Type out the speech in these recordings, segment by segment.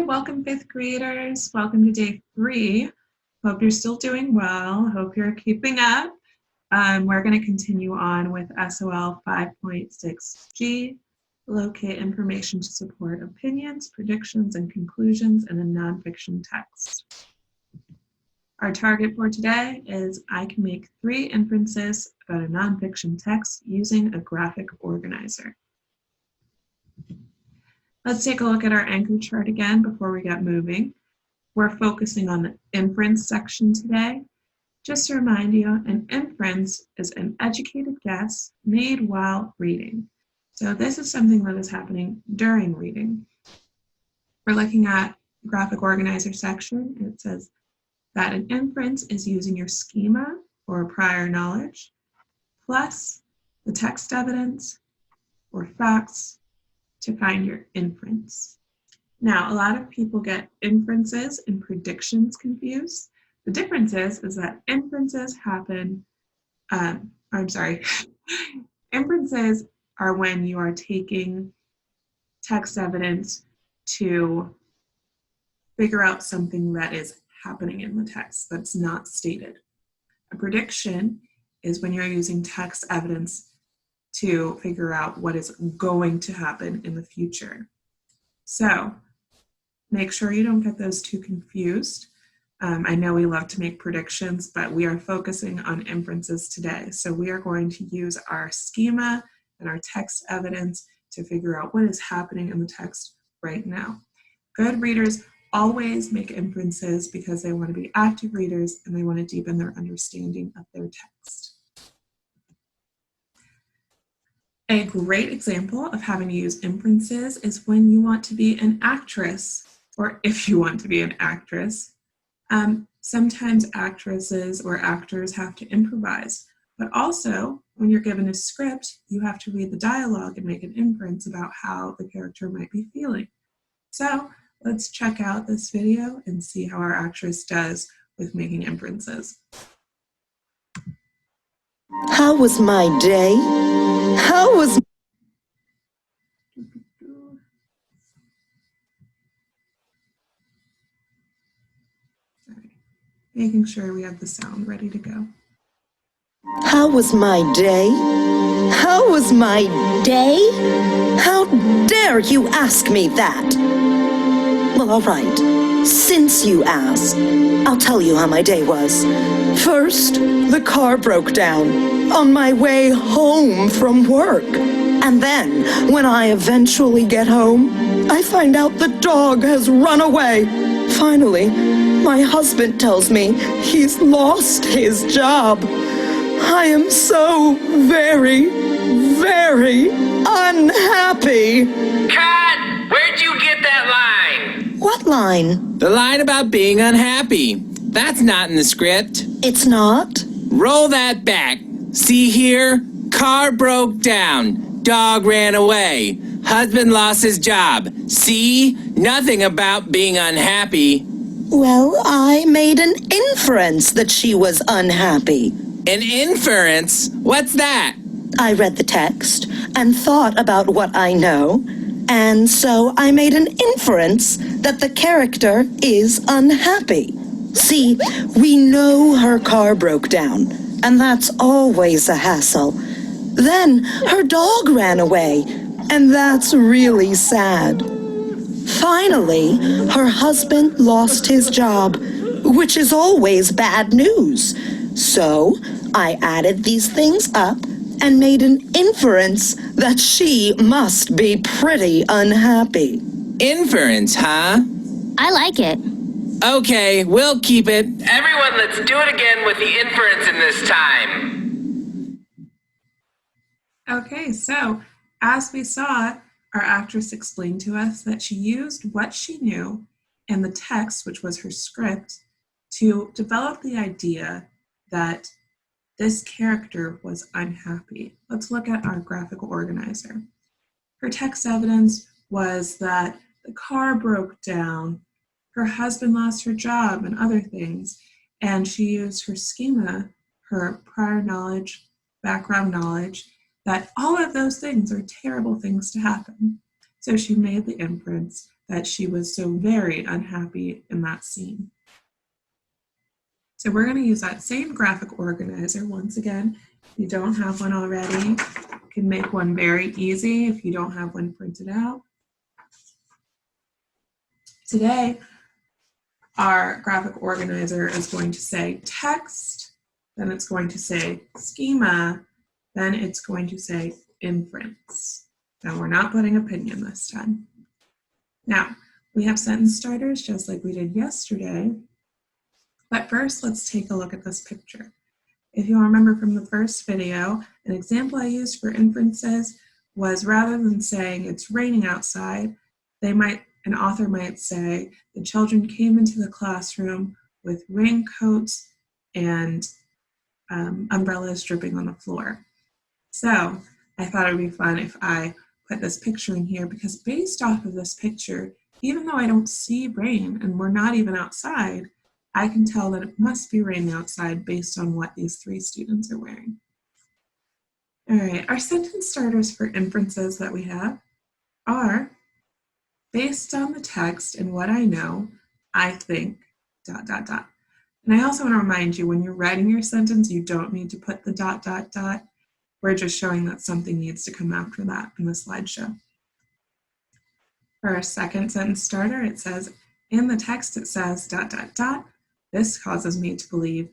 welcome fifth graders. Welcome to day 3. Hope you're still doing well. Hope you're keeping up. We're going to continue on with SOL 5.6G, locate information to support opinions, predictions, and conclusions in a nonfiction text. Our target for today is I can make 3 inferences about a nonfiction text using a graphic organizer. Let's take a look at our anchor chart again before we get moving. We're focusing on the inference section today. Just to remind you, an inference is an educated guess made while reading. So this is something that is happening during reading. We're looking at the graphic organizer section. It says that an inference is using your schema or prior knowledge, plus the text evidence or facts to find your inference. Now, a lot of people get inferences and predictions confused. The difference is that inferences happen, inferences are when you are taking text evidence to figure out something that is happening in the text that's not stated. A prediction is when you're using text evidence to figure out what is going to happen in the future. So make sure you don't get those two confused. I know we love to make predictions, but we are focusing on inferences today. So we are going to use our schema and our text evidence to figure out what is happening in the text right now. Good readers always make inferences because they want to be active readers and they want to deepen their understanding of their text. A great example of having to use inferences is when you want to be an actress, or if you want to be an actress. Sometimes actresses or actors have to improvise, but also when you're given a script, you have to read the dialogue and make an inference about how the character might be feeling. So let's check out this video and see how our actress does with making inferences. How was my day? How was... Sorry. Making sure we have the sound ready to go. How was my day? How was my day? How dare you ask me that? Well, all right. Since you asked, I'll tell you how my day was. First, the car broke down on my way home from work. And then, when I eventually get home, I find out the dog has run away. Finally, my husband tells me he's lost his job. I am so very, very unhappy. Cut! Where'd you get that line? What line? The line about being unhappy. That's not in the script. It's not? Roll that back. See here? Car broke down. Dog ran away. Husband lost his job. See? Nothing about being unhappy. Well, I made an inference that she was unhappy. An inference? What's that? I read the text and thought about what I know, and so I made an inference that the character is unhappy. See, we know her car broke down, and that's always a hassle. Then her dog ran away, and that's really sad. Finally, her husband lost his job, which is always bad news. So I added these things up and made an inference that she must be pretty unhappy. Inference, huh? I like it. Okay, we'll keep it. Everyone, let's do it again with the inference in this time. Okay, so as we saw, our actress explained to us that she used what she knew in the text, which was her script, to develop the idea that this character was unhappy. Let's look at our graphical organizer. Her text evidence was that the car broke down, her husband lost her job, and other things, and she used her schema, her prior knowledge, background knowledge, that all of those things are terrible things to happen. So she made the inference that she was so very unhappy in that scene. So we're going to use that same graphic organizer once again. If you don't have one already, you can make one very easy if you don't have one printed out. Today, our graphic organizer is going to say text, then it's going to say schema, then it's going to say inference. Now we're not putting opinion this time. Now, we have sentence starters just like we did yesterday, but first let's take a look at this picture. If you'll remember from the first video, an example I used for inferences was rather than saying it's raining outside, an author might say the children came into the classroom with raincoats and umbrellas dripping on the floor. So I thought it would be fun if I put this picture in here because based off of this picture, even though I don't see rain and we're not even outside, I can tell that it must be raining outside based on what these three students are wearing. All right, our sentence starters for inferences that we have are, based on the text and what I know, I think, ... And I also want to remind you, when you're writing your sentence, you don't need to put the ... We're just showing that something needs to come after that in the slideshow. For our second sentence starter, it says, in the text it says ... This causes me to believe ...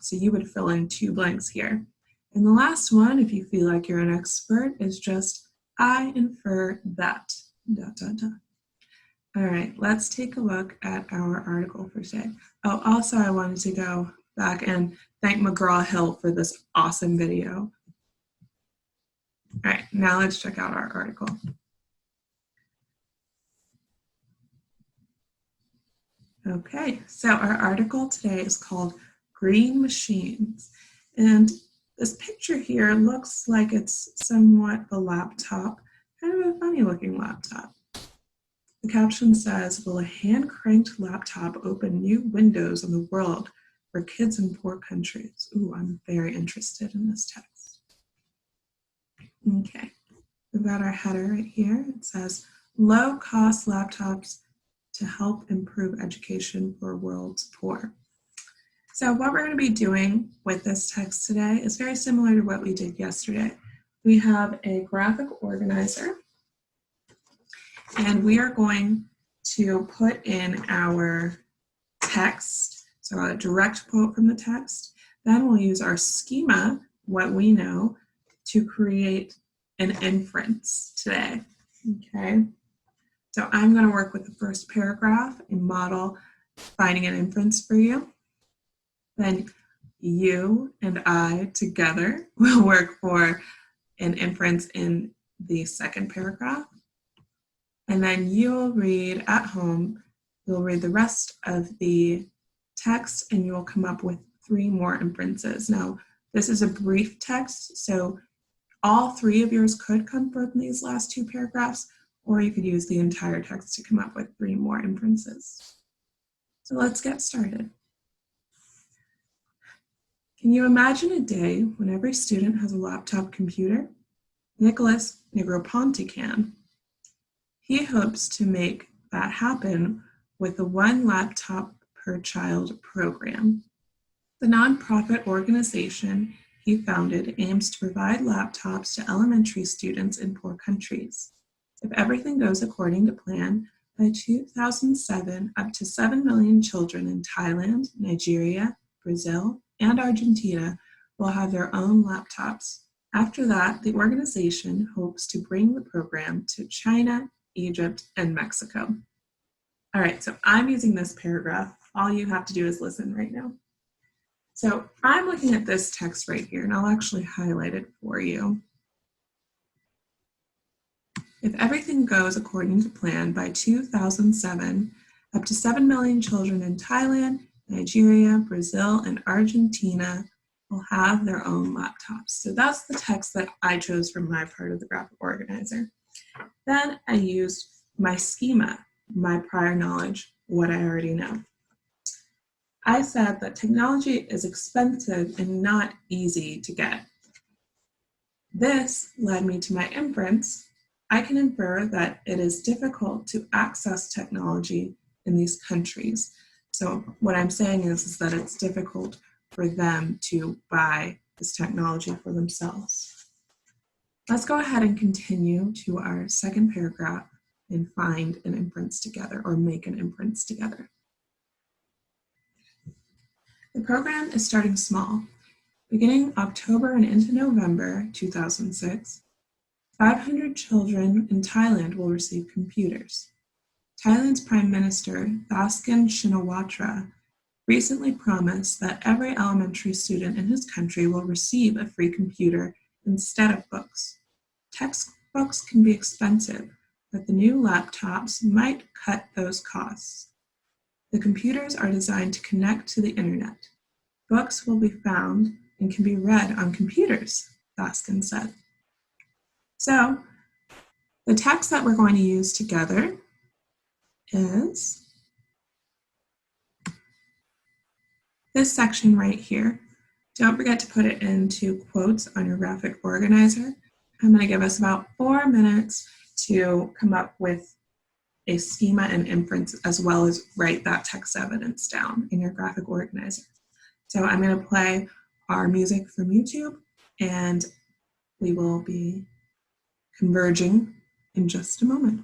So you would fill in 2 blanks here. And the last one, if you feel like you're an expert, is just, I infer that ... All right, let's take a look at our article for today. Oh, also I wanted to go back and thank McGraw-Hill for this awesome video. All right, now let's check out our article. Okay, so our article today is called Green Machines. And this picture here looks like it's somewhat a laptop, kind of a funny looking laptop. The caption says, will a hand-cranked laptop open new windows on the world for kids in poor countries? Ooh, I'm very interested in this text. Okay, we've got our header right here. It says, low-cost laptops to help improve education for world's poor. So what we're going to be doing with this text today is very similar to what we did yesterday. We have a graphic organizer, and we are going to put in our text, so a direct quote from the text. Then we'll use our schema, what we know, to create an inference today, okay? So I'm going to work with the first paragraph and model finding an inference for you. Then you and I together will work for an inference in the second paragraph. And then you'll read at home, you'll read the rest of the text and you'll come up with 3 more inferences. Now, this is a brief text, so all 3 of yours could come from these last 2 paragraphs, or you could use the entire text to come up with 3 more inferences. So let's get started. Can you imagine a day when every student has a laptop computer? Nicholas Negroponte can. He hopes to make that happen with the One Laptop Per Child program. The nonprofit organization he founded aims to provide laptops to elementary students in poor countries. If everything goes according to plan, by 2007, up to 7 million children in Thailand, Nigeria, Brazil, and Argentina will have their own laptops. After that, the organization hopes to bring the program to China, Egypt, and Mexico. All right, so I'm using this paragraph. All you have to do is listen right now. So I'm looking at this text right here, and I'll actually highlight it for you. If everything goes according to plan, by 2007, up to 7 million children in Thailand, Nigeria, Brazil, and Argentina will have their own laptops. So that's the text that I chose from my part of the graphic organizer. Then I used my schema, my prior knowledge, what I already know. I said that technology is expensive and not easy to get. This led me to my inference I can infer that it is difficult to access technology in these countries. So what I'm saying is that it's difficult for them to buy this technology for themselves. Let's go ahead and continue to our second paragraph and find an inference together, or make an inference together. The program is starting small. Beginning October and into November 2006, 500 children in Thailand will receive computers. Thailand's Prime Minister, Thaksin Shinawatra, recently promised that every elementary student in his country will receive a free computer instead of books. Textbooks can be expensive, but the new laptops might cut those costs. The computers are designed to connect to the internet. Books will be found and can be read on computers, Thaksin said. So, the text that we're going to use together is this section right here. Don't forget to put it into quotes on your graphic organizer. I'm going to give us about 4 minutes to come up with a schema and inference, as well as write that text evidence down in your graphic organizer. So I'm going to play our music from YouTube, and we will be converging in just a moment.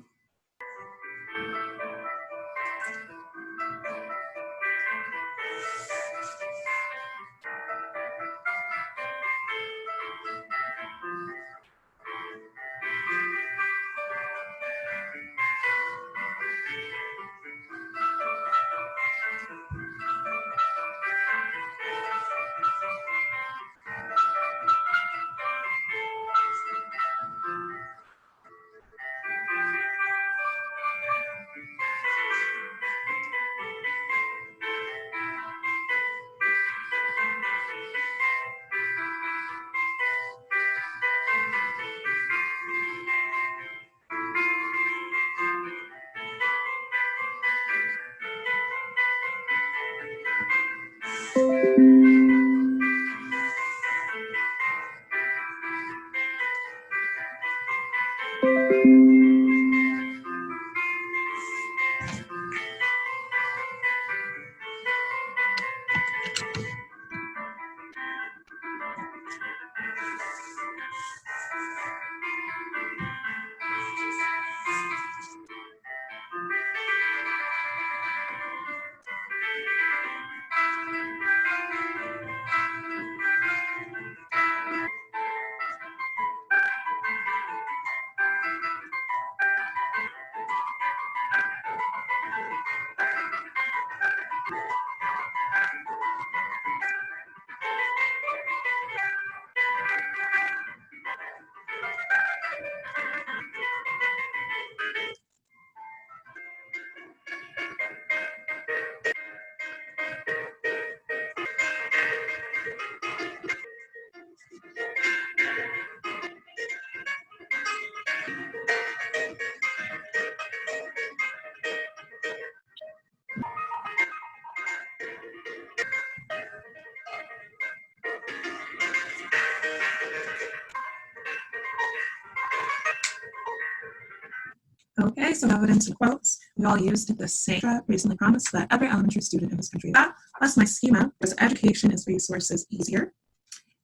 Okay, so evidence and quotes. We all used the same recently promised that every elementary student in this country. That plus my schema was education is resources easier.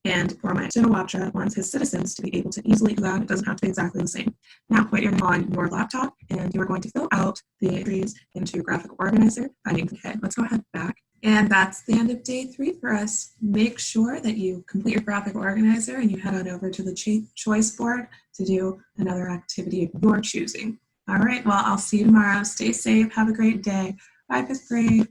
And for my Shinawatra wants his citizens to be able to easily do that. It doesn't have to be exactly the same. Now, what you're on your laptop, and you're going to fill out the entries into your graphic organizer. Okay, let's go ahead back. And that's the end of day 3 for us. Make sure that you complete your graphic organizer and you head on over to the choice board to do another activity of your choosing. All right, well, I'll see you tomorrow. Stay safe. Have a great day. Bye, 5th grade.